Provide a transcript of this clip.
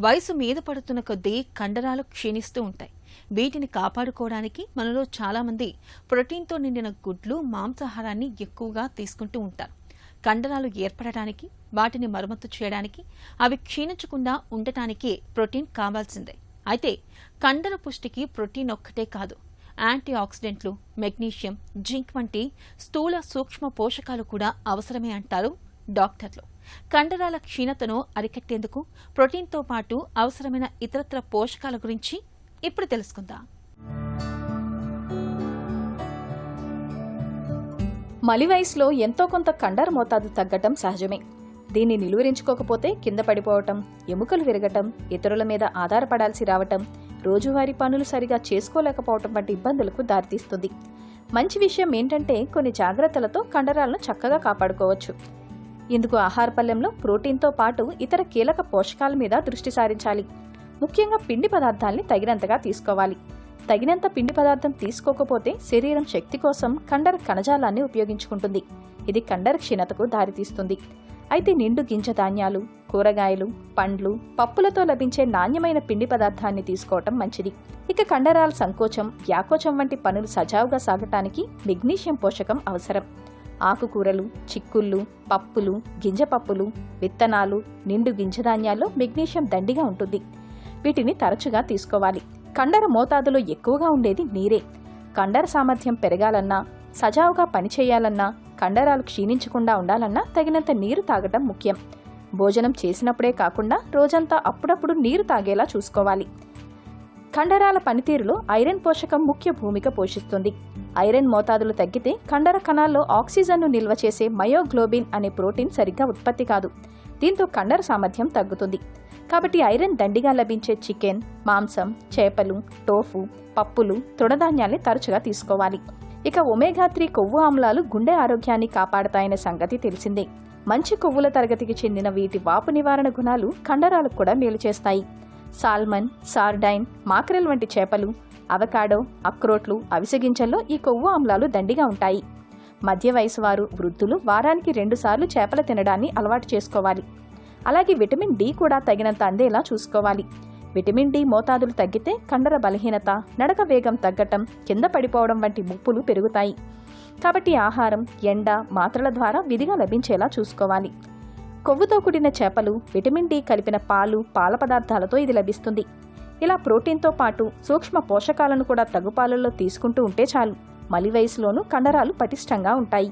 వయసు మీద పడుతున్న కొద్దీ కండరాలు క్షీణిస్తూ ఉంటాయి. వీటిని కాపాడుకోవడానికి మనలో చాలామంది ప్రోటీన్తో నిండిన గుడ్లు, మాంసాహారాన్ని ఎక్కువగా తీసుకుంటూ ఉంటారు. కండరాలు ఏర్పడటానికి, వాటిని మరమ్మతు చేయడానికి, అవి క్షీణించకుండా ఉండటానికి ప్రోటీన్ కావాల్సిందే. అయితే కండర పుష్టికి ప్రోటీన్ ఒక్కటే కాదు, యాంటీ ఆక్సిడెంట్లు, మెగ్నీషియం, జింక్ వంటి స్థూల సూక్ష్మ పోషకాలు కూడా అవసరమే అంటారు డాక్టర్లు. కండరాల క్షీణతను అరికట్టేందుకు ప్రోటీన్తో పాటు అవసరమైన ఇతరత్ర పోషకాల గురించి ఇప్పుడు తెలుసుకుందాం. మలి వయసులో ఎంతో కొంత కండర మోతాదు తగ్గటం సహజమే. దీన్ని నిలువరించుకోకపోతే కింద పడిపోవటం, ఎముకలు విరగటం, ఇతరుల మీద ఆధారపడాల్సి రావటం, రోజువారీ పనులు సరిగా చేసుకోలేకపోవటం వంటి ఇబ్బందులకు దారితీస్తుంది. మంచి విషయం ఏంటంటే కొన్ని జాగ్రత్తలతో కండరాలను చక్కగా కాపాడుకోవచ్చు. ఇందుకు ఆహార పళ్లెంలో ప్రోటీన్తో పాటు ఇతర కీలక పోషకాల మీద దృష్టి సారించాలి. ముఖ్యంగా పిండి పదార్థాల్ని తగినంతగా తీసుకోవాలి. తగినంత పిండి పదార్థం తీసుకోకపోతే శరీరం శక్తి కోసం కండర కణజాలాన్ని ఉపయోగించుకుంటుంది. ఇది కండర క్షీణతకు దారితీస్తుంది. అయితే నిండు గింజ ధాన్యాలు, కూరగాయలు, పండ్లు, పప్పులతో లభించే నాణ్యమైన పిండి పదార్థాన్ని తీసుకోవటం మంచిది. ఇక కండరాల సంకోచం, వ్యాకోచం వంటి పనులు సజావుగా సాగటానికి మెగ్నీషియం పోషకం అవసరం. ఆకుకూరలు, చిక్కుళ్ళు, పప్పులు, గింజపప్పులు, విత్తనాలు, నిండు గింజధాన్యాల్లో మెగ్నీషియం దండిగా ఉంటుంది. వీటిని తరచుగా తీసుకోవాలి. కండర మోతాదులో ఎక్కువగా ఉండేది నీరే. కండర సామర్థ్యం పెరగాలన్నా, సజావుగా పనిచేయాలన్నా, కండరాలు క్షీణించకుండా ఉండాలన్నా తగినంత నీరు తాగటం ముఖ్యం. భోజనం చేసినప్పుడే కాకుండా రోజంతా అప్పుడప్పుడు నీరు తాగేలా చూసుకోవాలి. కండరాల పనితీరులో ఐరన్ పోషకం ముఖ్య భూమిక పోషిస్తుంది. ఐరన్ మోతాదులు తగ్గితే కండర కణాల్లో ఆక్సిజన్ను నిల్వ చేసే మయోగ్లోబిన్ అనే ప్రోటీన్ సరిగ్గా ఉత్పత్తి కాదు. దీంతో కండర సామర్థ్యం తగ్గుతుంది. కాబట్టి ఐరన్ దండిగా లభించే చికెన్, మాంసం, చేపలు, టోఫు, పప్పులు, తృణధాన్యాల్ని తరచుగా తీసుకోవాలి. ఇక ఒమేగా-3 కొవ్వు ఆమ్లాలు గుండె ఆరోగ్యాన్ని కాపాడతాయనే సంగతి తెలిసిందే. మంచి కొవ్వుల తరగతికి చెందిన వీటి వాపు నివారణ గుణాలు కండరాలకు కూడా మేలు చేస్తాయి. సాల్మన్, సార్డైన్, మాక్రెల్ వంటి చేపలు, అవకాడో, అక్రోట్లు, అవిసె గింజల్లో ఈ కొవ్వు ఆమ్లాలు దండిగా ఉంటాయి. మధ్య వయసు వారు, వృద్ధులు వారానికి 2 సార్లు చేపలు తినడాన్ని అలవాటు చేసుకోవాలి. అలాగే విటమిన్ డి కూడా తగినంత అందేలా చూసుకోవాలి. విటమిన్ డి మోతాదులు తగ్గితే కండర బలహీనత, నడక వేగం తగ్గటం, కింద పడిపోవడం వంటి ముప్పులు పెరుగుతాయి. కాబట్టి ఆహారం, ఎండ, మాత్రల ద్వారా విధిగా లభించేలా చూసుకోవాలి. కొవ్వుతో కూడిన చేపలు, విటమిన్ డి కలిపిన పాలు, పాల పదార్థాలతో ఇది లభిస్తుంది. ఇలా ప్రోటీన్తో పాటు సూక్ష్మ పోషకాలను కూడా తగుపాలల్లో తీసుకుంటూ ఉంటే చాలు, మలి వయసులోనూ కండరాలు పటిష్టంగా ఉంటాయి.